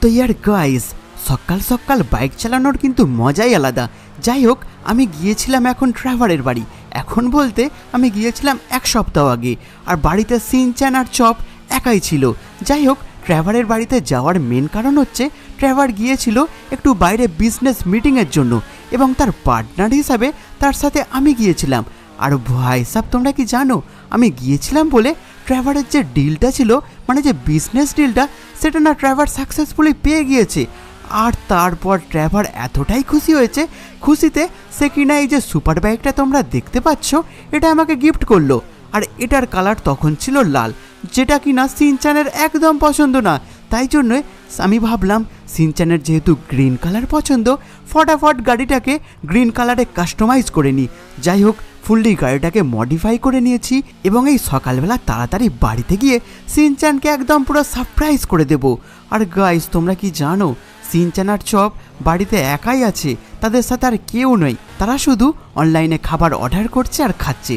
তো ইয়ার গাইস, সকাল সকাল বাইক চালানোর কিন্তু মজাই আলাদা। যাই হোক, আমি গিয়েছিলাম এখন ট্র্যাভারের বাড়ি। এখন বলতে আমি গিয়েছিলাম এক সপ্তাহ আগে, আর বাড়িতে সিনচ্যান আর চপ একাই ছিল। যাই হোক, ট্র্যাভারের বাড়িতে যাওয়ার মেন কারণ হচ্ছে ট্র্যাভার গিয়েছিল একটু বাইরে বিজনেস মিটিংয়ের জন্য, এবং তার পার্টনার হিসাবে তার সাথে আমি গিয়েছিলাম। আর ভাই সাহেব, তোমরা কি জানো আমি গিয়েছিলাম বলে ট্র্যাভারের যে ডিলটা ছিল, মানে যে বিজনেস ডিলটা, সেটা না ট্র্যাভার সাকসেসফুলি পেয়ে গিয়েছে। আর তারপর ট্র্যাভার এতটাই খুশি হয়েছে, খুশিতে সে কিনা এই যে সুপার বাইকটা তোমরা দেখতে পাচ্ছ, এটা আমাকে গিফট করলো। আর এটার কালার তখন ছিল লাল, যেটা কিনা সিনচ্যানের একদম পছন্দ না। তাই জন্যই আমি ভাবলাম সিনচ্যানের যেহেতু গ্রিন কালার পছন্দ, ফটাফট গাড়িটাকে গ্রিন কালারে কাস্টমাইজ করে নিই। যাই হোক, ফুললি গাড়িটাকে মডিফাই করে নিয়েছি, এবং এই সকালবেলা তাড়াতাড়ি বাড়িতে গিয়ে সিনচ্যানকে একদম পুরো সারপ্রাইজ করে দেব। আর গাইস, তোমরা কি জানো সিনচ্যান আর চপ বাড়িতে একাই আছে, তাদের সাথে আর কেউ নেই। তারা শুধু অনলাইনে খাবার অর্ডার করছে আর খাচ্ছে।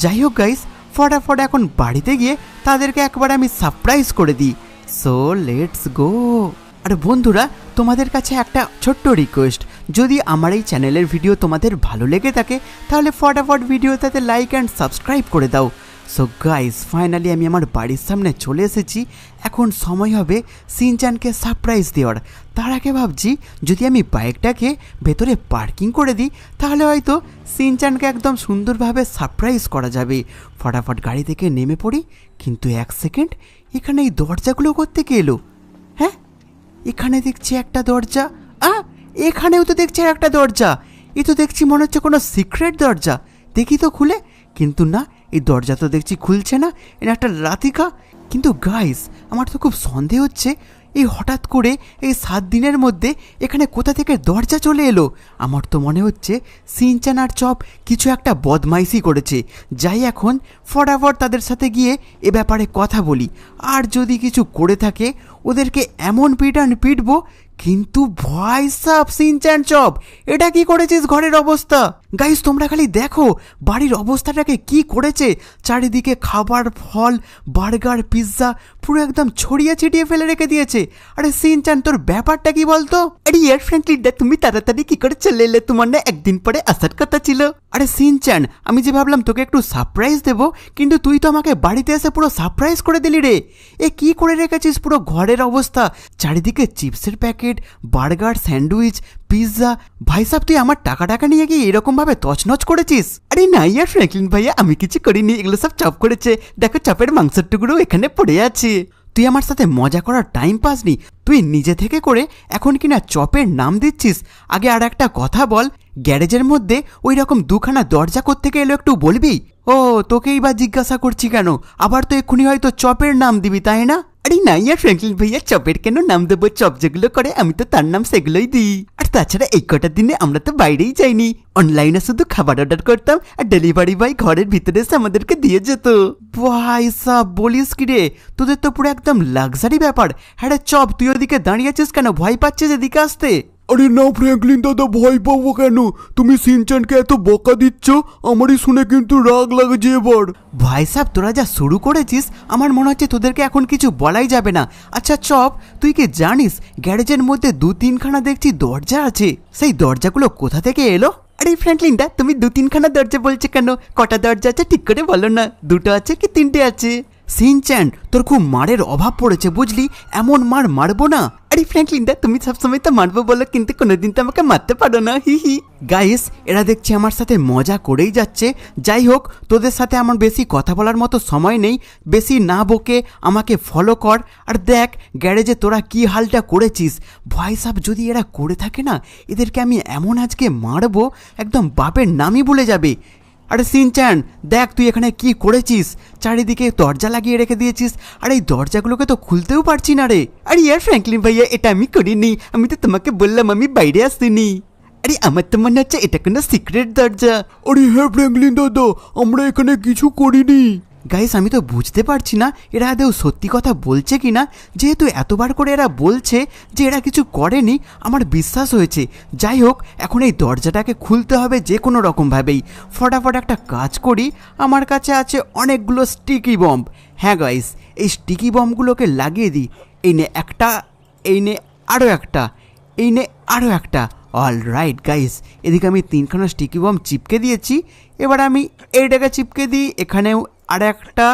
যাই হোক গাইস, ফটাফট এখন বাড়িতে গিয়ে তাদেরকে একবার আমি সারপ্রাইজ করে দিই। So let's go. আর বন্ধুরা, তোমাদের কাছে একটা ছোট্ট রিকোয়েস্ট, যদি আমার এই চ্যানেলের ভিডিও তোমাদের ভালো লেগে থাকে তাহলে ফটাফট ভিডিওটাতে লাইক অ্যান্ড সাবস্ক্রাইব করে দাও। সো গাইস, ফাইনালি আমি আমার বাড়ির সামনে চলে এসেছি। এখন সময় হবে সিনচ্যানকে সারপ্রাইজ দেওয়ার। তার আগে ভাবছি যদি আমি বাইকটাকে ভেতরে পার্কিং করে দিই তাহলে হয়তো সিনচ্যানকে একদম সুন্দরভাবে সারপ্রাইজ করা যাবে। ফটাফট গাড়ি থেকে নেমে পড়ি। কিন্তু এক সেকেন্ড, এখানে এই দরজাগুলো কোত্থেকে এলো? হ্যাঁ, এখানে দেখছি একটা দরজা, এখানেও তো দেখছি একটা দরজা। এ তো দেখছি মনে হচ্ছে কোনো সিক্রেট দরজা। দেখি তো খুলে, কিন্তু না, এই দরজা তো দেখছি খুলছে না। এটা একটা রাতিকা। কিন্তু গাইস, আমার তো খুব সন্দেহ হচ্ছে, এই হঠাৎ করে এই 7 দিনের মধ্যে এখানে কোথা থেকে দরজা চলে এলো। আমার তো মনে হচ্ছে সিনচ্যান আর চপ কিছু একটা বদমাইশি করেছে। যাই এখন ফটাফট তাদের সাথে গিয়ে এ ব্যাপারে কথা বলি। আর যদি কিছু করে থাকে ওদেরকে এমন পিটবো। কিন্তু ভাই সাব, সিনচ্যান চপ, এটা কি করেছিস ঘরের অবস্থা? গাইস, তোমরা খালি দেখো বাড়ির অবস্থাটাকে কি করেছে। চারিদিকে খাবার, ফল, বার্গার, পিৎজা পুরো একদম ছড়িয়ে ছিটিয়ে ফেলে রেখে দিয়েছে। আরে সিনচ্যান, তোর ব্যাপারটা কি বলতো? আরে ইয়ার ফ্র্যাঙ্কলিন, তুমি তাড়াতাড়ি কি করে চলে এলে? তোমার না একদিন পরে আসার কথা ছিল। আরে সিনচ্যান, আমি যে ভাবলাম তোকে একটু সারপ্রাইজ দেবো, কিন্তু তুই তো আমাকে বাড়িতে এসে পুরো সারপ্রাইজ করে দিলি রে। এ কি করে রেখেছিস পুরো ঘরের অবস্থা? চারিদিকে চিপসের প্যাকেট, বার্গার, স্যান্ডউইচ, পিৎজা। ভাই সাহেব, তুই আমার টাকা নিয়ে গিয়ে এরকম ভাবে তছনছ করেছিস? আরে না ইয়ার ফ্র্যাঙ্কলিন ভাইয়া, আমি কিছু করিনি, এগুলো সব চপ করেছে। দেখো, চপের মাংসের টুকরো এখানে পড়ে আছে। তুই আমার সাথে মজা করার টাইম পাসনি, তুই নিজে থেকে করে এখন কিনা চপের নাম দিচ্ছিস। আগে আর একটা কথা বল, গ্যারেজের মধ্যে ওই রকম দুখানা দরজা কোত্থেকে এলো একটু বলবি? ও, তোকেই বা জিজ্ঞাসা করছি কেন? আবার তো এক্ষুনি হয়তো চপের নাম দিবি, তাই না? আরে না ইয়ার ফ্র্যাঙ্কলিন ভাইয়া, চপের কেন নাম দেবো? চপ যেগুলো করে আমি তো তার নাম সেগুলোই দিই। আর তাছাড়া এই কটা দিনে আমরা তো বাইরেই যাইনি, অনলাইনে শুধু খাবার অর্ডার করতাম আর ডেলিভারি বয় ঘরের ভিতরে এসে আমাদেরকে দিয়ে যেত। ভাই সাব, বলিস কি রে, তোদের তো পুরো একদম লাক্সারি ব্যাপার। হ্যাঁ রে চপ, তুই ওদিকে দাঁড়িয়ে আছিস কেন? ভয় পাচ্ছিস এদিকে আসতে? আরে না ফ্র্যাঙ্কলিন দাদা, ভয় পাবো কেন? তুমি সিনচ্যানকে এত বকা দিচ্ছ, আমারই শুনে কিন্তু রাগ লাগছে এবার। ভাই সাহেব, তোরা যা শুরু করেছিস আমার মনে হচ্ছে তোদেরকে এখন কিছু বলাই যাবে না। আচ্ছা চপ, তুই কি জানিস গ্যারেজের মধ্যে 2-3খানা দেখছি দরজা আছে? সেই দরজাগুলো কোথা থেকে এলো? আরে ফ্র্যাঙ্কলিন দা, তুমি 2-3খানা দরজা বলছো কেন? কটা দরজা আছে ঠিক করে বলো না, 2টো আছে কি 3টে আছে? সিনচ্যান, তোর খুব মারের অভাব পড়েছে বুঝলি, এমন মার মারবো না। আরে ফ্র্যাঙ্কলিন দা, তুমি সবসময় তো মারবো বলো, কিন্তু কোনোদিন তো আমাকে মারতে পারো না, হি হি। গাইস, এরা দেখছি আমার সাথে মজা করেই যাচ্ছে। যাই হোক, তোদের সাথে আমার বেশি কথা বলার মতো সময় নেই, বেশি না বকে আমাকে ফলো কর। আর দেখ গ্যারেজে তোরা কি হালটা করেছিস। ভাই সাহেব, যদি এরা করে থাকে না, এদেরকে আমি এমন আজকে মারবো একদম বাপের নামই ভুলে যাবে। আরে সিনচ্যান, দেখ তুই এখানে কি করেছিস? চারিদিকে দরজা লাগিয়ে রেখে দিয়েছিস, আর এই দরজাগুলোকে তো খুলতেও পারছি না রে। আরে ইয়ার ফ্র্যাঙ্কলিন ভাইয়া, এটা আমি করিনি, আমি তো তোমাকে বললাম আমি বাইরে আসিনি। আরে আমার তো মনে হচ্ছে এটা কোনো সিক্রেট দরজা। আরে হ্যাঁ ফ্র্যাঙ্কলিন দাদা, আমরা এখানে কিছু করিনি। গাইস, আমি তো বুঝতে পারছি না এরা আদৌ সত্যি কথা বলছে কি না। যেহেতু এতবার করে এরা বলছে যে এরা কিছু করেনি, আমার বিশ্বাস হয়েছে। যাই হোক, এখন এই দরজাটাকে খুলতে হবে যে কোনো রকমভাবেই। ফটাফট একটা কাজ করি, আমার কাছে আছে অনেকগুলো স্টিকি বম্ব। হ্যাঁ গাইস, এই স্টিকি বম্বগুলোকে লাগিয়ে দিই। এই নে একটা, এই নে আরও একটা, এই নে আরও একটা। অল রাইট গাইস, এদিকে আমি 3খানা স্টিকি বম চিপকে দিয়েছি। এবার আমি এইটাকে চিপকে দিই, এখানেও আর একটা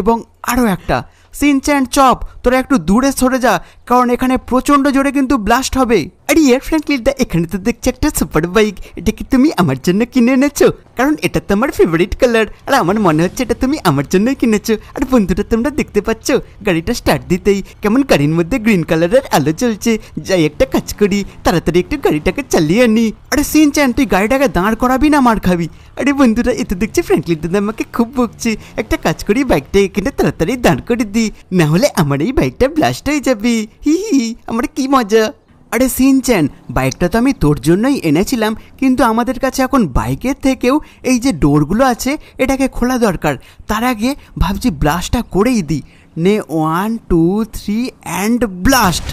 এবং আরও একটা। সিনচ্যান চপ, তোরা একটু দূরে সরে যা, কারণ এখানে প্রচণ্ড জোরে কিন্তু ব্লাস্ট হবে। আরে ইয়ার ফ্র্যাঙ্কলিনদা, এখানে তো দেখছি একটা সুপার বাইক। এটা কি তুমি আমার জন্য কিনে এনেছো? কারণ এটা তো আমার ফেভারিট কালার, আর আমার মনে হচ্ছে এটা তুমি আমার জন্যই কিনেছো। আর বন্ধুরা, তোমরা দেখতে পাচ্ছ গাড়িটা স্টার্ট দিতেই কেমন গাড়ির মধ্যে গ্রিন কালারের আলো জ্বলছে। যাই একটা কাজ করি, তাড়াতাড়ি একটু গাড়িটাকে চালিয়ে আনি। আরে সিনচ্যান, তুই গাড়িটাকে দাঁড় করাবি না মার খাবি? আরে বন্ধুরা, এ তো দেখছি ফ্র্যাঙ্কলিন দাদা আমাকে খুব বকছে। একটা কাজ করি, বাইকটা এখানে তাড়াতাড়ি দাঁড় করে দিই, না হলে আমার এই বাইকটা ব্লাস্ট হয়ে যাবে। হি হি, আমার কি মজা। আরে সিনচ্যান, বাইকটা তো আমি তোর জন্যই এনেছিলাম, কিন্তু আমাদের কাছে এখন বাইকের থেকেও এই যে ডোরগুলো আছে এটাকে খোলা দরকার। তার আগে ভাবছি ব্লাস্টটা করেই দিই। নে 1 2 3 and blast.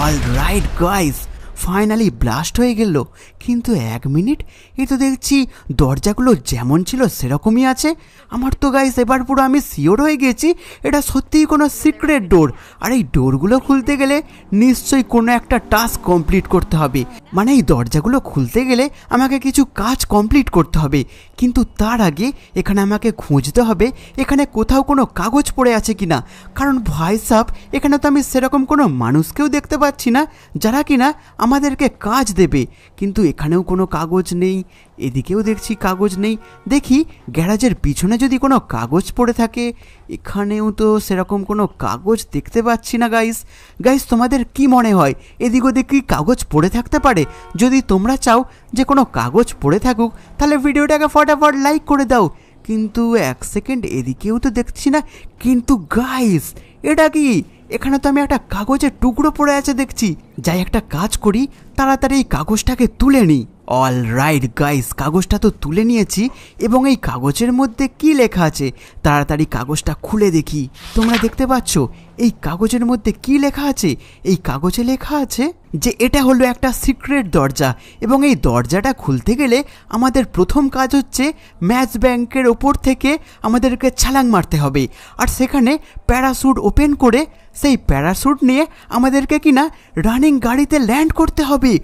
All right guys, finally blast হয়ে গেল। কিন্তু 1 মিনিট, এ তো দেখছি দরজাগুলো যেমন ছিল সেরকমই আছে। আমার তো গাইস এবার পুরো আমি শিওর হয়ে গেছি এটা সত্যিই কোনো সিক্রেট ডোর। আর এই ডোরগুলো খুলতে গেলে নিশ্চয়ই কোনো একটা টাস্ক কমপ্লিট করতে হবে। মানে এই দরজাগুলো খুলতে গেলে আমাকে কিছু কাজ কমপ্লিট করতে হবে। কিন্তু তার আগে এখানে আমাকে খুঁজতে হবে এখানে কোথাও কোনো কাগজ পড়ে আছে কিনা। কারণ ভাই সাব, এখানে তো আমি সেরকম কোনো মানুষকেও দেখতে পাচ্ছি না যারা কিনা আমাদেরকে কাজ দেবে। কিন্তু এখানেও কোনো কাগজ নেই, এদিকেও দেখছি কাগজ নেই। দেখি গ্যারাজের পিছনে যদি কোনো কাগজ পড়ে থাকে। এখানেও তো সেরকম কোনো কাগজ দেখতে পাচ্ছি না গাইস। গাইস, তোমাদের কি মনে হয় এদিক ওদিক কি কাগজ পড়ে থাকতে পারে? যদি তোমরা চাও যে কোনো কাগজ পড়ে থাকুক, তাহলে ভিডিওটাকে ফটাফট লাইক করে দাও। কিন্তু 1 সেকেন্ড, এদিকেও তো দেখছি না। কিন্তু গাইস, এটা কি? এখানে তো আমি একটা কাগজের টুকরো পড়ে আছে দেখছি। যাই একটা কাজ করি, তাড়াতাড়ি এই কাগজটাকে তুলে নিই। অল রাইট গাইস, কাগজটা তো তুলে নিয়েছি এবং এই কাগজের মধ্যে কি লেখা আছে তাড়াতাড়ি কাগজটা খুলে দেখি। তোমরা দেখতে পাচ্ছ এই কাগজের মধ্যে কি লেখা আছে? এই কাগজে লেখা আছে যে এটা হলো একটা সিক্রেট দরজা এবং এই দরজাটা খুলতে গেলে আমাদের প্রথম কাজ হচ্ছে ম্যাচ ব্যাংকের ওপর থেকে আমাদেরকে ছালাং মারতে হবে। আর সেখানে প্যারাশুট ওপেন করে সেই প্যারাশুট নিয়ে আমাদেরকে কিনা রানিং গাড়িতে ল্যান্ড করতে হবে।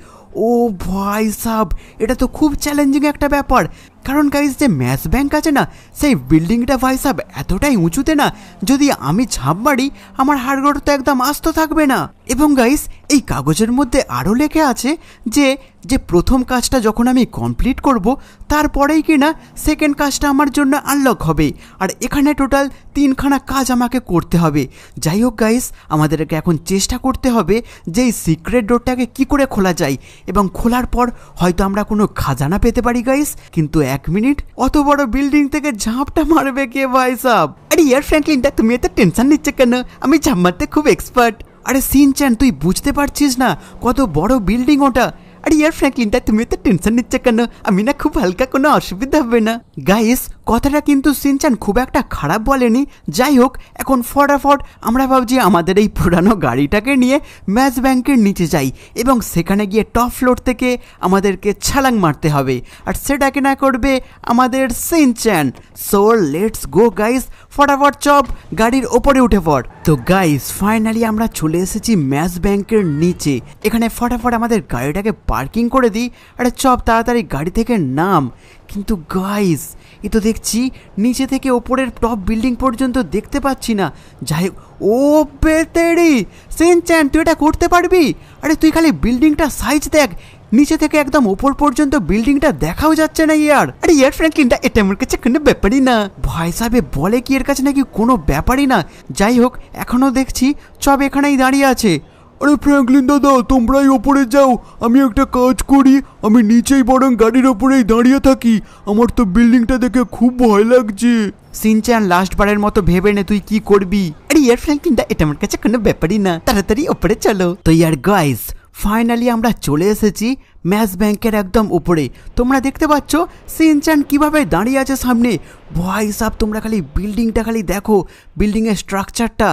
ও ভাই সাব, এটা তো খুব চ্যালেঞ্জিং একটা ব্যাপার। কারণ গাইস, যে ম্যাচ ব্যাংক আছে না, সেই বিল্ডিংটা ভাই সাব এতটাই উঁচুতে না, যদি আমি ঝাঁপ মারি আমার হাড়গোড় তো একদম আস্ত থাকবে না। এবং গাইস, এই কাগজের মধ্যে আরও লেখা আছে যে যে প্রথম কাজটা যখন আমি কমপ্লিট করব, তারপরেই কিনা সেকেন্ড কাজটা আমার জন্য আনলক হবে। আর এখানে টোটাল 3খানা কাজ আমাকে করতে হবে। যাই হোক গাইস, আমাদেরকে এখন চেষ্টা করতে হবে যে এই সিক্রেট ডোরটাকে কি করে খোলা যায়, এবং খোলার পর হয়তো আমরা কোনো খাজানা পেতে পারি গাইস। কিন্তু 1 মিনিট, অত বড় বিল্ডিং থেকে ঝাঁপটা মারবে কে ভাই সাব? আরে ইয়ার ফ্র্যাঙ্কলিনটা, তুমি এত টেনশন নিচ্ছ কেন? আমি ঝাঁপ মারতে খুব এক্সপার্ট। আরে সিনচ্যান, তুই বুঝতে পারছিস না কত বড় বিল্ডিং ওটা? আরে ইয়ার ফ্র্যাঙ্কলিনটা, তুমি এত টেনশন নিচ্ছ কেন? আমি না খুব হালকা, কোনো অসুবিধা হবে না। গাইস, কথাটা কিন্তু সিনচ্যান খুব একটা খারাপ বলেনি। যাই হোক, এখন ফটাফট আমরা ভাবছি আমাদের এই পুরানো গাড়িটাকে নিয়ে ম্যাচ ব্যাংকের নিচে যাই এবং সেখানে গিয়ে টপ ফ্লোর থেকে আমাদেরকে ছালাং মারতে হবে। আর সেটাকে না করবে আমাদের Shinchan. So let's go guys, ফটাফট চপ গাড়ির ওপরে উঠে পড়। তো গাইস, ফাইনালি আমরা চলে এসেছি ম্যাচ ব্যাংকের নিচে। এখানে ফটাফট আমাদের গাড়িটাকে পার্কিং করে দিই। আরে চপ, তাড়াতাড়ি গাড়ি থেকে নাম। কিন্তু গাইস, এ তো দেখছি নিচে থেকে ওপরের টপ বিল্ডিং পর্যন্ত দেখতে পাচ্ছি না। যাই হোক, ও বেতেরি সিনচ্যান, তুই এটা করতে পারবি? আরে তুই খালি বিল্ডিংটা সাইজ দেখ, নিচে থেকে একদম ওপর পর্যন্ত বিল্ডিংটা দেখাও যাচ্ছে না ইয়ার। আরে ইয়ার ফ্র্যাঙ্কলিনটা, এটা আমার কাছে কোনো ব্যাপারই না। ভাই সাহেব বলে কি এর কাছে নাকি কোনো ব্যাপারই না। যাই হোক, এখনও দেখছি চপ এখানেই দাঁড়িয়ে আছে। আরে ফ্র্যাঙ্কলিন দাদা, তোমরাই ওপরে যাও, আমি একটা কাজ করি, আমি নিচেই বরং গাড়ির ওপরেই দাঁড়িয়ে থাকি। আমার তো বিল্ডিংটা দেখে খুব ভয় লাগছে। সিনচ্যান, লাস্ট বারের মতো ভেবে নে তুই কি করবি। আরে ইয়ার ফ্র্যাঙ্কলিনটা, এটা আমার কাছে কোনো ব্যাপারই না, তাড়াতাড়ি ওপরে চলো। তো ইয়ার গাইস, ফাইনালি আমরা চলে এসেছি ম্যাচ ব্যাংকের একদম উপরে। তোমরা দেখতে পাচ্ছ সিনচ্যান কিভাবে দাঁড়িয়ে আছে সামনে। ভাই সাব, তোমরা খালি বিল্ডিংটা খালি দেখো, বিল্ডিংয়ের স্ট্রাকচারটা।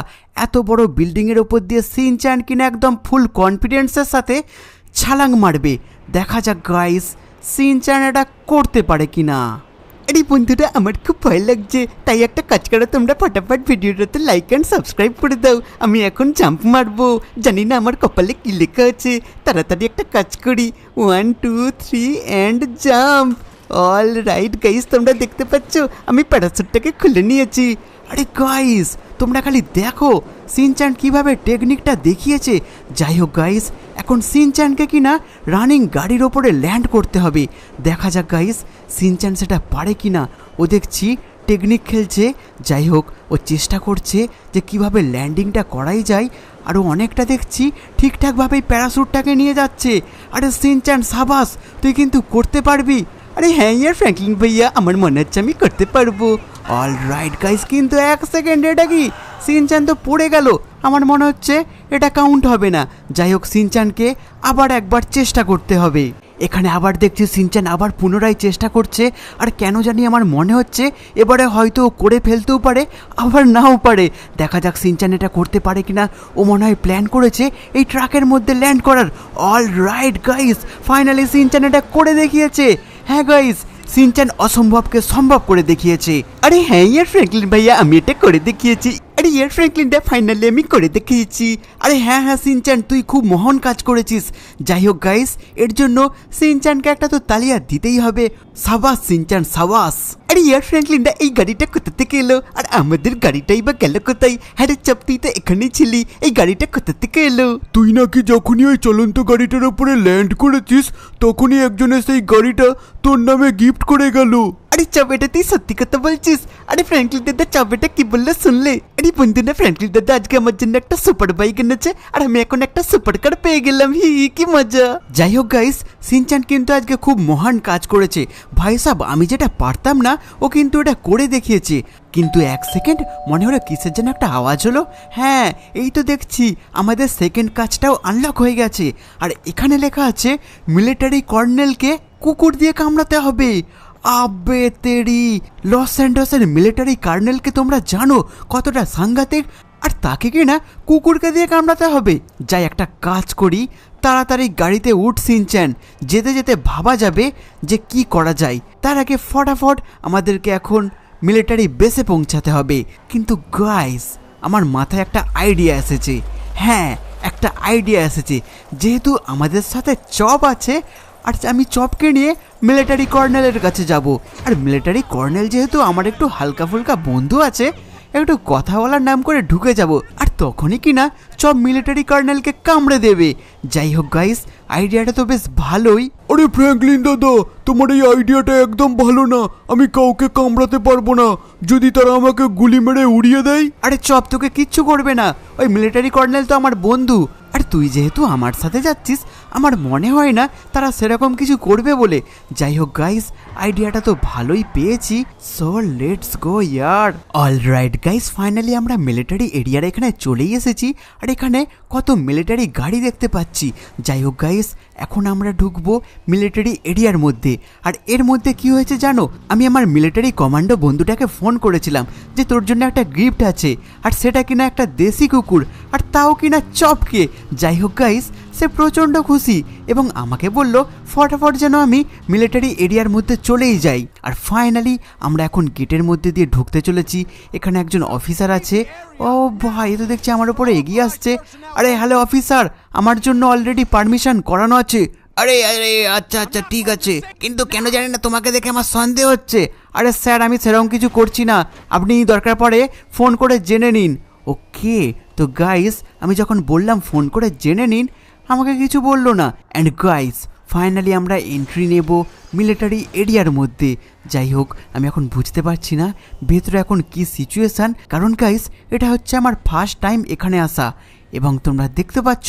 এত বড় বিল্ডিংয়ের ওপর দিয়ে সিনচ্যান কিনা একদম ফুল কনফিডেন্সের সাথে ছালাং মারবে। দেখা যাক গাইস, সিনচ্যান এটা করতে পারে কিনা। আরে বন্ধুরা, আমার খুব ভয় লাগছে, তাই একটা কাজ করো, তোমরা ফটাফট ভিডিওটাতে লাইক অ্যান্ড সাবস্ক্রাইব করে দাও। আমি এখন জাম্প মারবো, জানি না আমার কপালে কি লেখা আছে। তাড়াতাড়ি একটা কাজ করি, 1 2 3 and jump. All right guys, তোমরা দেখতে পাচ্ছ আমি প্যারাসুটটাকে খুলে নিয়েছি। আরে গাইস, তোমরা খালি দেখো সিনচ্যান কিভাবে টেকনিকটা দেখিয়েছে। যাই হোক গাইস, এখন সিনচ্যানকে কিনা রানিং গাড়ির ওপরে ল্যান্ড করতে হবে। দেখা যাক গাইস সিনচ্যান সেটা পারে কিনা। ও দেখছি টেকনিক খেলছে। যাই হোক, ও চেষ্টা করছে যে কিভাবে ল্যান্ডিংটা করাই যায়। আর ও অনেকটা দেখছি ঠিকঠাকভাবেই প্যারাসুটটাকে নিয়ে যাচ্ছে। আরে সিনচ্যান সাবাস, তুই কিন্তু করতে পারবি। আরে হ্যাঁ ইয়ার ফ্র্যাঙ্কলিন ভাইয়া, আমার মনে হচ্ছে আমি করতে পারবো। অল রাইট গাইস, কিন্তু 1 সেকেন্ড, এটা কি সিনচ্যান তো পড়ে গেল। আমার মনে হচ্ছে এটা কাউন্ট হবে না। যাই হোক, সিনচ্যানকে আবার একবার চেষ্টা করতে হবে। এখানে আবার দেখছি সিনচ্যান আবার পুনরায় চেষ্টা করছে। আর কেন জানি আমার মনে হচ্ছে এবারে হয়তো করে ফেলতেও পারে, আবার নাও পারে। দেখা যাক সিনচ্যান এটা করতে পারে কিনা। ও মনে হয় প্ল্যান করেছে এই ট্রাকের মধ্যে ল্যান্ড করার। All right guys, finally Shinchan এটা করে দেখিয়েছে। হ্যাঁ গাইস, সিনচ্যান অসম্ভবকে সম্ভব করে দেখিয়েছে। আরে হ্যাঁ ইয়ার ফ্র্যাঙ্কলিন ভাইয়া, আমি এটা করে দেখিয়েছি। আরে ইয়ার ফ্র্যাঙ্কলিনটা ফাইনালি আমি করে দেখিয়েছি। আরে হ্যাঁ হ্যাঁ সিনচ্যান, তুই খুব মহান কাজ করেছিস। যাই হোক গাইস, এর জন্য সিনচ্যানকে একটা তো তালিয়া দিতেই হবে। সাবাস সিনচ্যান, সাবাস। আরে ইয়ার ফ্র্যাঙ্কলিনটা এই গাড়িটা কোথা থেকে এলো, আর আমাদের গাড়িটাই বা গেল কোথায়? হ্যাঁ রে চাপ, তুই তো এখানেই ছিলি, এই গাড়িটা কোথা থেকে এলো? তুই নাকি যখনই ওই চলন্ত গাড়িটার উপরে ল্যান্ড করেছিস তখনই একজনে সেই গাড়িটা তোর নামে গিফট করে গেল। আরে চাপ, এটা তুই সত্যি কথা বলছিস? আরে ফ্র্যাঙ্কলিন দাদা চাপ এটা কি বললো শুনলে? আরে বন্ধুরা, ফ্র্যাঙ্কলিন দাদা আজকে আমার জন্য একটা সুপার বাইক এনেছে, আর আমি এখন একটা সুপার কার পেয়ে গেলাম। কি মজা। যাই হোক গাইস, সিনচ্যান কিন্তু আজকে খুব মহান কাজ করেছে। ভাই সাহেব, আমি যেটা পারতাম না ও কিন্তু এটা করে দেখিয়েছে। কিন্তু 1 সেকেন্ড, মনে হলো কিসের যেন একটা আওয়াজ হলো। হ্যাঁ, এই তো দেখছি আমাদের সেকেন্ড কাজটাও আনলক হয়ে গেছে। আর এখানে লেখা আছে মিলিটারি কর্নেলকে কুকুর দিয়ে কামড়াতে হবে। আবে তেরি, লস স্যান্টোসের মিলিটারি কর্নেলকে তোমরা জানো কতটা সাংঘাতিক, আর তাকে কি না কুকুরকে দিয়ে কামড়াতে হবে। যাই একটা কাজ করি, তাড়াতাড়ি গাড়িতে উঠ সিনচ্যান, যেতে যেতে ভাবা যাবে যে কি করা যায়। তার আগে ফটাফট আমাদেরকে এখন মিলিটারি বেসে পৌঁছাতে হবে। কিন্তু গাইস, আমার মাথায় একটা আইডিয়া এসেছে। হ্যাঁ, একটা আইডিয়া এসেছে। যেহেতু আমাদের সাথে চপ আছে, আর আমি চপকে নিয়ে মিলিটারি কর্নেলের কাছে যাব। আর মিলিটারি কর্নেল যেহেতু আমার একটু হালকা ফুলকা বন্ধু আছে, একটু কথা বলার নাম করে ঢুকে যাব, আর তখনই কিনা চপ মিলিটারি কর্নেলকে কামড়ে দেবে। যাই হোক গাইস, আইডিয়াটা তো বেশ ভালোই। আরে ফ্র্যাঙ্কলিন দাদা, তোমার এই আইডিয়াটা একদম ভালো না। আমি কাউকে কামড়াতে পারবো না যদি তারা আমাকে গুলি মেরে উড়িয়ে দেয়। আরে চপ, তোকে কিচ্ছু করবে না, ওই মিলিটারি কর্নেল তো আমার বন্ধু। আর তুই যেহেতু আমার সাথে যাচ্ছিস, আমার মনে হয় না তারা সেরকম কিছু করবে বলে। যাই হোক গাইস, আইডিয়াটা তো ভালোই পেয়েছি, so let's go year. All right guys, finally আমরা মিলিটারি এরিয়ার এখানে চলেই এসেছি। আর এখানে কত মিলিটারি গাড়ি দেখতে পাচ্ছি। যাই হোক গাইস, এখন আমরা ঢুকবো মিলিটারি এরিয়ার মধ্যে। আর এর মধ্যে কি হয়েছে জানো? আমি আমার মিলিটারি কমান্ডো বন্ধুটাকে ফোন করেছিলাম যে তোর জন্য একটা গিফট আছে, আর সেটা কিনা একটা দেশি কুকুর, আর তাও কিনা চপকে। যাই হোক গাইস, সে প্রচণ্ড খুশি এবং আমাকে বলল ফটাফট যেন আমি মিলিটারি এরিয়ার মধ্যে চলেই যাই। আর ফাইনালি আমরা এখন গেটের মধ্যে দিয়ে ঢুকতে চলেছি। এখানে একজন অফিসার আছে। ও ভাই, এ তো দেখছি আমার উপরে এগিয়ে আসছে। আরে হ্যালো অফিসার, আমার জন্য অলরেডি পারমিশন করানো আছে। আরে আরে আচ্ছা আচ্ছা ঠিক আছে, কিন্তু কেন জানি না তোমাকে দেখে আমার সন্দেহ হচ্ছে। আরে স্যার, আমি সেরকম কিছু করছি না, আপনি দরকার পড়ে ফোন করে জেনে নিন। ওকে, তো গাইস আমি যখন বললাম ফোন করে জেনে নিন, আমাকে কিছু বললো না। অ্যান্ড গাইস, ফাইনালি আমরা এন্ট্রি নেব মিলিটারি এরিয়ার মধ্যে। যাই হোক, আমি এখন বুঝতে পারছি না ভেতরে এখন কি সিচুয়েশান, কারণ গাইস এটা হচ্ছে আমার ফার্স্ট টাইম এখানে আসা। এবং তোমরা দেখতে পাচ্ছ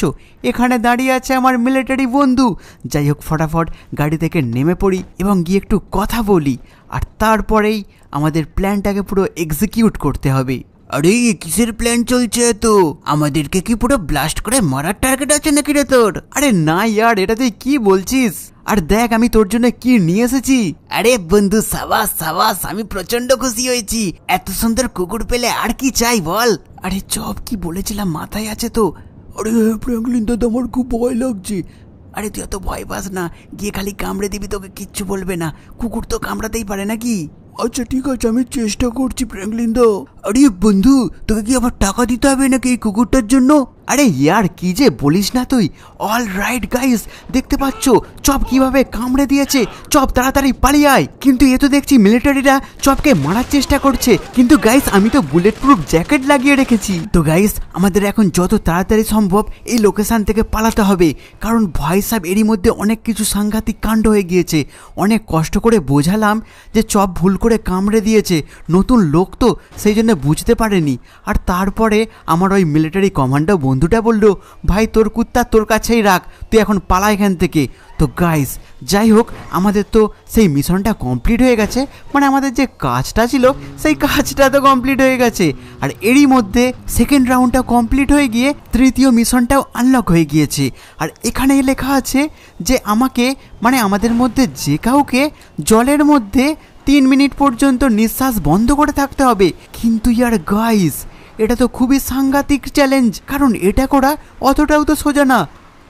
এখানে দাঁড়িয়ে আছে আমার মিলিটারি বন্ধু। যাই হোক, ফটাফট গাড়ি থেকে নেমে পড়ি এবং গিয়ে একটু কথা বলি, আর তারপরেই আমাদের প্ল্যানটাকে পুরো এক্সিকিউট করতে হবে। আরে কিসের প্ল্যান চলছে তো? আমাদেরকে কি পুরো ব্লাস্ট করে মারার টার্গেট আছে নাকি রে তোর? আরে না ইয়ার, এটা তুই কি বলছিস? আর দেখ আমি তোর জন্য কি নিয়ে এসেছি। আরে বন্ধু, সাবাস সাবাস, আমি প্রচন্ড খুশি হয়েছি। এত সুন্দর কুকুর পেলে আর কি চাই বল? আরে চপ, কি বলেছিলাম মাথায় আছে তো? আরে ফ্র্যাঙ্কলিন দাদা, আমার খুব ভয় লাগছে। আরে তুই অত ভয় পাস না, গিয়ে খালি কামড়ে দিবি, তোকে কিচ্ছু বলবে না। কুকুর তো কামড়াতেই পারে নাকি? আচ্ছা ঠিক আছে, আমি চেষ্টা করছি ফ্র্যাঙ্কলিন দা। আরে বন্ধু, তোকে কি আবার টাকা দিতে হবে নাকি এই কুকুরটার জন্য? আরে ইয়ার কি যে বলিস না তুই। অল রাইট গাইস, দেখতে পাচ্ছ চপ কিভাবে কামড়ে দিয়েছে। চপ তাড়াতাড়ি পালিয়ে আয়। কিন্তু এ তো দেখছি মিলিটারিরা চপকে মারার চেষ্টা করছে। কিন্তু গাইস আমি তো বুলেট প্রুফ জ্যাকেট লাগিয়ে রেখেছি। তো গাইস আমাদের এখন যত তাড়াতাড়ি সম্ভব এই লোকেশন থেকে পালাতে হবে, কারণ ভয় সাহেব এরই মধ্যে অনেক কিছু সাংঘাতিক কাণ্ড হয়ে গিয়েছে। অনেক কষ্ট করে বোঝালাম যে চপ ভুল করে কামড়ে দিয়েছে, নতুন লোক তো সেই জন্য বুঝতে পারেনি। আর তারপরে আমার ওই মিলিটারি কমান্ডার বন্ধুটা বলল, ভাই তোর কুত্তা তোর কাছেই রাখ, তুই এখন পালা এখান থেকে। তো গাইস যাই হোক, আমাদের তো সেই মিশনটা কমপ্লিট হয়ে গেছে, মানে আমাদের যে কাজটা ছিল সেই কাজটা তো কমপ্লিট হয়ে গেছে। আর এরই মধ্যে সেকেন্ড রাউন্ডটা কমপ্লিট হয়ে গিয়ে তৃতীয় মিশনটাও আনলক হয়ে গিয়েছে। আর এখানে লেখা আছে যে আমাকে, মানে আমাদের মধ্যে যে কাউকে জলের মধ্যে 3 মিনিট পর্যন্ত নিঃশ্বাস বন্ধ করে থাকতে হবে। কিন্তু ইয়ার গাইস, এটা তো খুবই সাংঘাতিক চ্যালেঞ্জ, কারণ এটা করা অতটাও তো সোজা না।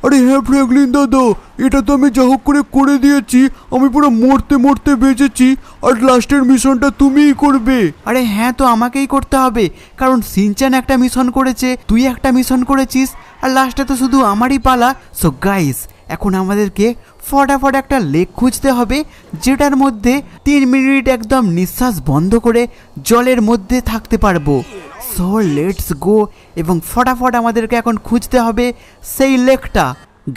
আরে হ্যাঁ ফ্র্যাঙ্কলিন দাদা, এটা তো আমি যা হোক করে দিয়েছি। আমি পুরো মরতে মরতে বেঁচেছি, আর লাস্টের মিশনটা তুমিই করবে। আরে হ্যাঁ, তো আমাকেই করতে হবে, কারণ সিনচ্যান একটা মিশন করেছে, তুই একটা মিশন করেছিস, আর লাস্টে তো শুধু আমারই পালা। সো গাইস এখন আমাদেরকে ফটাফট একটা লেক খুঁজতে হবে যেটার মধ্যে 3 মিনিট একদম নিঃশ্বাস বন্ধ করে জলের মধ্যে থাকতে পারবো। সো লেটস গো, এবং ফটাফট আমাদেরকে এখন খুঁজতে হবে সেই লেকটা।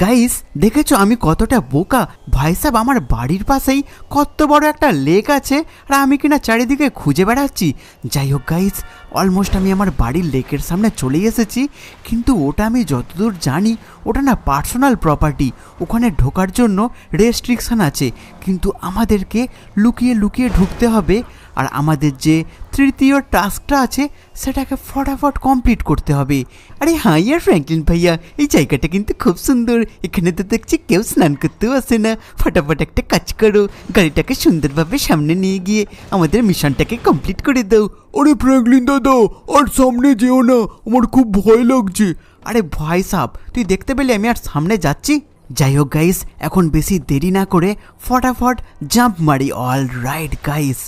গাইস দেখেছো আমি কতটা বোকা। ভাই সাহেব আমার বাড়ির পাশেই কত বড় একটা লেক আছে, আর আমি কিনা চারিদিকে খুঁজে বেড়াচ্ছি। যাই হোক গাইস, অলমোস্ট আমি আমার বাড়ির লেকের সামনে চলে এসেছি, কিন্তু ওটা আমি যতদূর জানি ওটা না পার্সোনাল প্রপার্টি, ওখানে ঢোকার জন্য রেস্ট্রিকশান আছে। কিন্তু আমাদেরকে লুকিয়ে লুকিয়ে ঢুকতে হবে, আর আমাদের যে তৃতীয় টাস্কটা আছে সেটাকে ফটাফট কমপ্লিট করতে হবে। আরে হ্যাঁ ইয়ার ফ্র্যাঙ্কলিন ভাইয়া, এই জায়গাটা কিন্তু খুব সুন্দর, এখানে তো দেখছি কেউ স্নান করতেও আসে না। ফটাফট একটা কাজ করো, গাড়িটাকে সুন্দরভাবে সামনে নিয়ে গিয়ে আমাদের মিশনটাকে কমপ্লিট করে দাও। আরে ফ্র্যাঙ্কলিন দাদা, আর সামনে যেও না, আমার খুব ভয় লাগছে। আরে ভাই সাব, তুই দেখতে পেলে আমি আর সামনে যাচ্ছি। যাই হোক গাইস, এখন বেশি দেরি না করে ফটাফট জাম্প মারি। অল রাইট গাইস,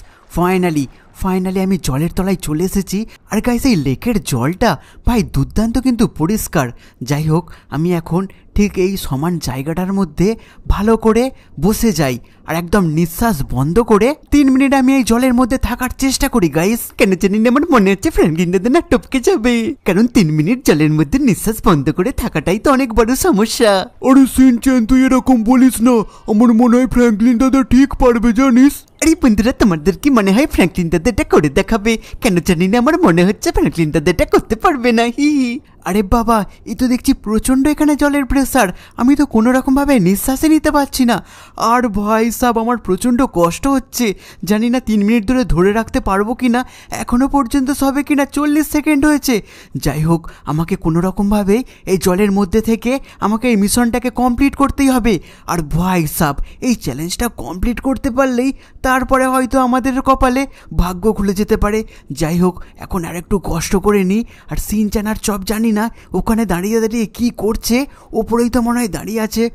ফাইনালি আমি জলের তলায় চলে এসেছি। আর গাইস এই লেকের জলটা ভাই দুর্দান্ত কিন্তু পরিষ্কার। যাই হোক, আমি এখন ঠিক এই সমান জায়গাটার মধ্যে ভালো করে বসে যাই, আর একদম নিঃশ্বাস বন্ধ করে 3 মিনিট আমি এই জলের মধ্যে থাকার চেষ্টা করি। গাইস কেন জানি না আমার মনে হচ্ছে ফ্র্যাঙ্কলিন দাদা না টপকে যাবে, কারণ 3 মিনিট জলের মধ্যে নিঃশ্বাস বন্ধ করে থাকাটাই তো অনেক বড় সমস্যা। আরে সিনচ্যান তুই এরকম বলিস না, আমার মনে হয় ফ্র্যাঙ্কলিন দাদা ঠিক পারবে জানিস। আরে বন্ধুরা, তোমাদের কি মনে হয় ফ্র্যাঙ্কলিন দাদা এটা করে দেখাবে? কেন জানি না আমার মনে হচ্ছে ফ্র্যাঙ্কলিন দাদা এটা করতে পারবে না। হি আরে বাবা, এই তো দেখছি প্রচণ্ড এখানে জলের প্রেসার, আমি তো কোনো রকমভাবে নিঃশ্বাসই নিতে পারছি না। আর ভাই সাব আমার প্রচণ্ড কষ্ট হচ্ছে, জানি না 3 মিনিট ধরে রাখতে পারবো কি না। এখনও পর্যন্ত সবে কিনা 40 সেকেন্ড হয়েছে। যাই হোক, আমাকে কোনো রকমভাবে এই জলের মধ্যে থেকে আমাকে এই মিশনটাকে কমপ্লিট করতেই হবে। আর ভাই সাব এই চ্যালেঞ্জটা কমপ্লিট করতে পারলেই তারপরে হয়তো আমাদের কপালে ভাগ্য খুলে যেতে পারে। যাই হোক, এখন আর একটু কষ্ট করে নিই। আর সিনচ্যান আর চপ জানি না ওখানে দাঁড়িয়ে দাঁড়িয়ে কী করছে, ওপরেই তো মনে হয় দাঁড়িয়ে আছে।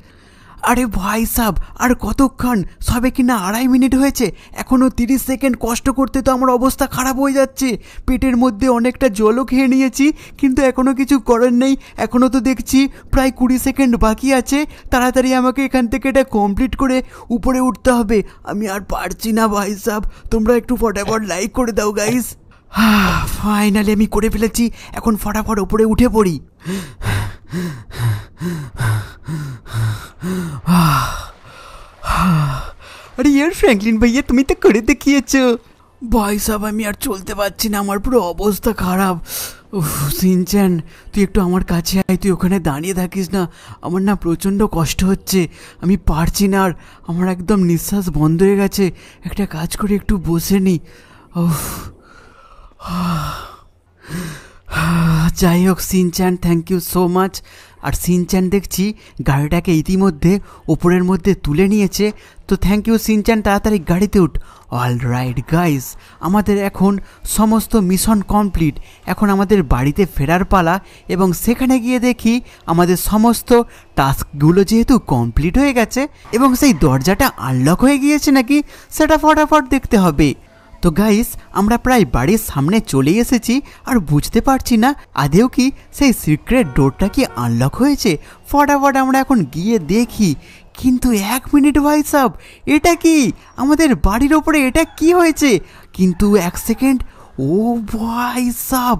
আরে ভাই সাব আর কতক্ষণ, সবে কিনা 2.5 মিনিট হয়েছে, এখনও 30 সেকেন্ড কষ্ট করতে তো আমার অবস্থা খারাপ হয়ে যাচ্ছে। পেটের মধ্যে অনেকটা জলও খেয়ে নিয়েছি, কিন্তু এখনও কিছু করার নেই। এখনও তো দেখছি প্রায় 20 সেকেন্ড বাকি আছে। তাড়াতাড়ি আমাকে এখান থেকে এটা কমপ্লিট করে উপরে উঠতে হবে। আমি আর পারছি না ভাই সাব, তোমরা একটু ফটাফট লাইক করে দাও গাইস। ফাইনালি আমি করে ফেলেছি, এখন ফটাফট উপরে উঠে পড়ি। আরে ইয়ার ফ্র্যাঙ্কলিন ভাইয়া, তুমি তো করে দেখিয়েছো। ভাই সাহেব আমি আর চলতে পারছি না, আমার পুরো অবস্থা খারাপ। সিনচ্যান তুই একটু আমার কাছে আয়, তুই ওখানে দাঁড়িয়ে থাকিস না, আমার না প্রচণ্ড কষ্ট হচ্ছে, আমি পারছি না। আর আমার একদম নিঃশ্বাস বন্ধ হয়ে গেছে। একটা কাজ করে একটু বসে নি। যাই হোক Shinchan, thank you so much. আর সিনচ্যান দেখছি গাড়িটাকে ইতিমধ্যে ওপরের মধ্যে তুলে নিয়েছে, তো থ্যাংক ইউ সিনচ্যান, তাড়াতাড়ি গাড়িতে উঠ। অল রাইট গাইস, আমাদের এখন সমস্ত মিশন কমপ্লিট। এখন আমাদের বাড়িতে ফেরার পালা, এবং সেখানে গিয়ে দেখি আমাদের সমস্ত টাস্কগুলো যেহেতু কমপ্লিট হয়ে গেছে এবং সেই দরজাটা আনলক হয়ে গিয়েছে নাকি সেটা ফটাফট দেখতে হবে। তো গাইস আমরা প্রায় বাড়ির সামনে চলে এসেছি আর বুঝতে পারছি না আদেও কি সেই সিক্রেট ডোরটা কি আনলক হয়েছে। ফটাফট আমরা এখন গিয়ে দেখি। কিন্তু 1 মিনিট ভাই সাব, এটা কি আমাদের বাড়ির ওপরে এটা কি হয়েছে? কিন্তু 1 সেকেন্ড, ও ভাই সাব,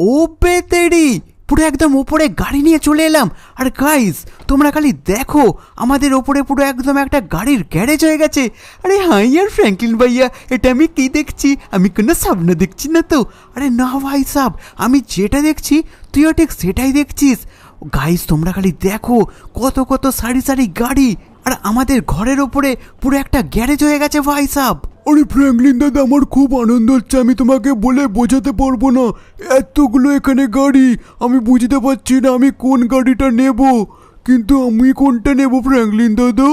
ও বেতেরি, পুরো একদম ওপরে গাড়ি নিয়ে চলে এলাম। আর গাইস তোমরা খালি দেখো, আমাদের ওপরে পুরো একদম একটা গাড়ির গ্যারেজ হয়ে গেছে। আরে হ্যাঁ ইয়ার ফ্র্যাঙ্কলিন ভাইয়া, এটা আমি কি দেখছি? আমি কোনো স্বপ্ন দেখছি না তো? আরে না ভাই সাব, আমি যেটা দেখছি তুইও ঠিক সেটাই দেখছিস। গাইস তোমরা খালি দেখো, কত কত সারি সারি গাড়ি, আর আমাদের ঘরের ওপরে পুরো একটা গ্যারেজ হয়ে গেছে ভাই সাব। আরে ফ্র্যাঙ্কলিন দাদা, আমার খুব আনন্দ হচ্ছে, আমি তোমাকে বলে বোঝাতে পারবো না। এতগুলো এখানে গাড়ি, আমি বুঝতে পারছি না আমি কোন গাড়িটা নেব। কিন্তু আমি কোনটা নেব ফ্র্যাঙ্কলিন দাদা?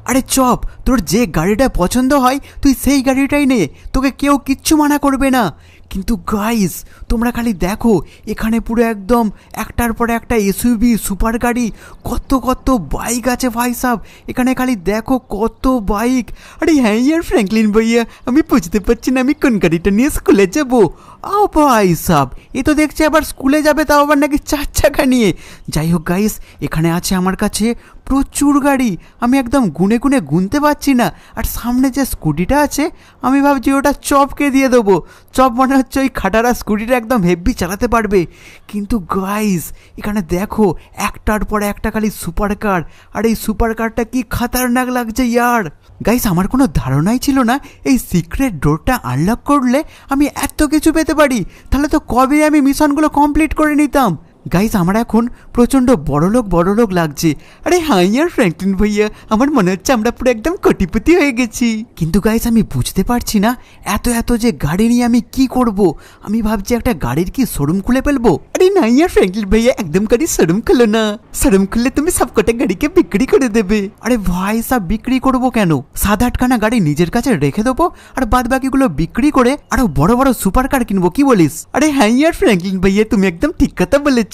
আরে চপ, তোর যে গাড়িটা পছন্দ হয় তুই সেই গাড়িটাই নে, তোকে কেউ কিচ্ছু মানা করবে না। কিন্তু গাইস তোমরা খালি দেখো, এখানে পুরো একদম একটার পর একটা এসইউভি সুপার গাড়ি, কত কত বাইক আছে ভাই সাব। এখানে খালি দেখো কত বাইক। আরে হ্যাঁ ইয়ার ফ্র্যাঙ্কলিন ভাইয়া, আমি বুঝতে পারছি না আমি কোন গাড়িটা নিয়ে স্কুলে যাবো। আও ভাই সাব, এ তো দেখছি আবার স্কুলে যাবে, তাও আবার নাকি 4 চাকা নিয়ে। যাই হোক গাইস, এখানে আছে আমার কাছে প্রচুর গাড়ি, আমি একদম গুনে গুনে গুনতে পারছি না। আর সামনে যে স্কুটিটা আছে আমি ভাবছি ওটা চপকে দিয়ে দেবো। চপ মনে হচ্ছে ওই খাটারা স্কুটিটা একদম হেভি চালাতে পারবে। কিন্তু গাইস এখানে দেখো, একটার পর একটা খালি সুপার কার, আর এই সুপার কারটা কি খাতারনাক লাগছে ইয়ার। গাইস আমার কোনো ধারণাই ছিল না এই সিক্রেট ডোরটা আনলক করলে আমি এত কিছু পেতে পারি। তাহলে তো কবে আমি মিশনগুলো কমপ্লিট করে নিতাম। গাইস আমার এখন প্রচণ্ড বড়লোক লাগছে। আরে হ্যাঁ ইয়ার ফ্র্যাঙ্কলিন ভাইয়া, আমার মনে হচ্ছে আমরা পুরো একদম কোটিপতি হয়ে গেছি। কিন্তু গাইস আমি বুঝতে পারছি না এত এত যে গাড়ি নিয়ে আমি কি করব। আমি ভাবছি একটা গাড়ির কি শোরুম খুলে ফেলবো। আরে না ইয়ার ফ্র্যাঙ্কলিন ভাইয়া, একদম গাড়ির শোরুম খুলো না। শোরুম খুললে তুমি সবকটা গাড়িকে বিক্রি করে দেবে। আরে ভাই সব বিক্রি করবো কেন, 7-8খানা গাড়ি নিজের কাছে রেখে দেবো, আর বাদ বাকিগুলো বিক্রি করে আরো বড় বড় সুপার কার কিনবো, কি বলিস? আরে হ্যাঁ ইয়ার ফ্র্যাঙ্কলিন ভাইয়া, তুমি একদম ঠিক কথা বলেছ।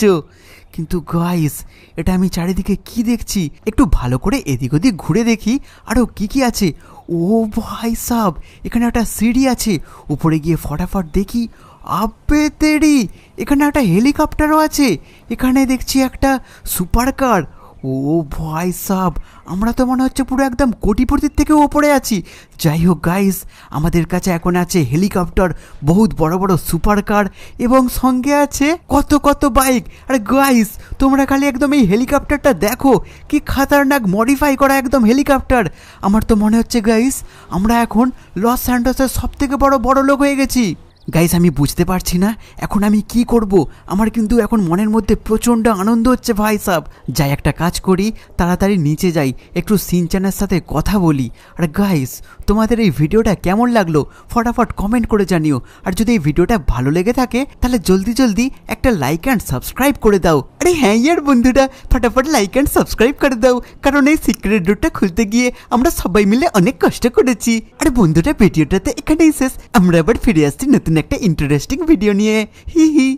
কিন্তু গাইস এটা আমি চারিদিকে কি দেখছি, একটু ভালো করে এদিক ওদিক ঘুরে দেখি আরও কি কি আছে। ও ভাই সাব, এখানে একটা সিঁড়ি আছে, উপরে গিয়ে ফটাফট দেখি। আবে তেরি, এখানে একটা হেলিকপ্টারও আছে, এখানে দেখছি একটা সুপার কার। ও ভাই সাব, আমরা তো মনে হচ্ছে পুরো একদম কোটিপতির থেকে ওপরে আছি। যাই হোক গাইস, আমাদের কাছে এখন আছে হেলিকপ্টার, বহুত বড় বড় সুপার কার, এবং সঙ্গে আছে কত কত বাইক। আর গাইস তোমরা খালি একদম এই হেলিকপ্টারটা দেখো, কি খাতারনাক মডিফাই করা একদম হেলিকপ্টার। আমার তো মনে হচ্ছে গাইস আমরা এখন লস স্যান্টোসের সব থেকে বড় লোক হয়ে গেছি। গাইস আমি বুঝতে পারছি না এখন আমি কি করব। আমার কিন্তু এখন মনের মধ্যে প্রচণ্ড আনন্দ হচ্ছে ভাই সাব। যাই একটা কাজ করি, তাড়াতাড়ি নিচে যাই, একটু সিনচ্যানের সাথে কথা বলি। আর গাইস তোমাদের এই ভিডিওটা কেমন লাগলো ফটাফট কমেন্ট করে জানিও। আর যদি এই ভিডিওটা ভালো লেগে থাকে তাহলে জলদি একটা লাইক অ্যান্ড সাবস্ক্রাইব করে দাও। আরে হ্যাঁ ইয়ার বন্ধুরা, ফটাফট লাইক অ্যান্ড সাবস্ক্রাইব করে দাও, কারণ এই সিক্রেট ডোরটা খুলতে গিয়ে আমরা সবাই মিলে অনেক কষ্ট করেছি। আর বন্ধুরা ভিডিওটাতে এখানেই শেষ, আমরা আবার ফিরে আসছি নতুন একটা ইন্টারেস্টিং ভিডিও নিয়ে। হি হি।